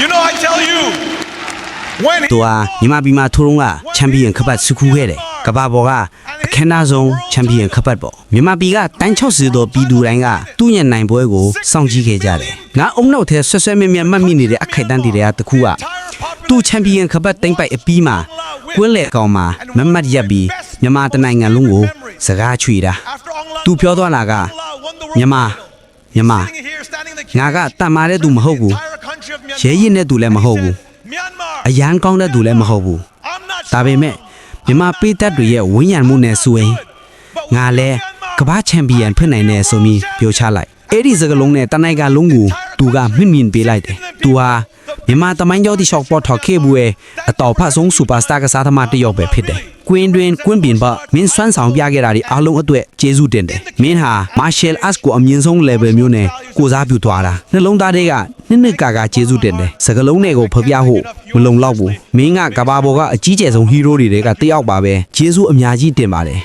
You know, I tell you, when သူဟာညီမပြီးမှထိုးတော့ကချန်ပီယံခပတ်စုခုခဲ့တယ်ကဘာဘော်ကအခမ်းအနားဆုံးချန်ပီယံခပတ်ပေါ့မြန်မာပြည်ကတန်း60တော်ပြည်သူတိုင်းကသူ့ရဲ့နိုင်ပွဲကိုစောင့်ကြည့်ခဲ့ကြတယ်ငါအုံနောက်ထဲဆွဆွဲမြဲမြဲမှတ်မိနေတဲ့အခိုက်အတန့်တွေကတခုကသူ့ချန်ပီယံခပတ်တိမ့်ပိုက်အပြီးမှာကွင်းလေကောင်မှာမမတ်ရက်ပြီးမြန်မာတနိုင်ငံလုံးကိုစကားချွေတာသူပြောသွားတာကမြန်မာငါကတန်မာတဲ့သူမဟုတ်ဘူးရဲရင်တဲ့သူလည်းမဟုတ်ဘူးအရန်ကောင်းတဲ့သူလည်းမဟုတ်ဘူးဒါပေမဲ့မြန်မာပေးသက်တွေရဲ့ဝင်းရံမှုနဲ့ဆိုရင်ငါလည်းကမ္ဘာချန်ပီယံဖြစ်နိုင်တယ်ဆိုပြီးပြောချလိုက်အဲ့ဒီစကလုံးနဲ့တနိုင်ကလုံးကိုသူကမြင့်ပေးလိုက်တယ်သူဟာမြန်မာတမိုင်းကျော်တိရှော့ပေါ်ထော်ခဲ့ဘူးရဲ့အတော်ဖတ်ဆုံးစူပါစတာကစားသမားတစ်ယောက်ပဲဖြစ်တယ်ကွင်းတွင်ကွင်းပြင်ပမင်းစွမ်းဆောင်ပြခဲ့တာဒီအားလုံးအတွက်ကျေးဇူးတင်တယ်မင်းဟာ martial arts ကိုအမြင့်ဆုံး level မျိုးနဲ့ကိုစားပြုသွားတာနှလုံးသားတွေကနှစ်ကာကျေးဇူးတင်တယ်စကလုံးတွေကိုဖပြဖို့မလုံလောက်ဘူးမင်းကကဘာဘော်ကအကြီးကျယ်ဆုံး hero တွေကတယောက်ပါပဲကျေးဇူးအများကြီးတင်ပါတယ်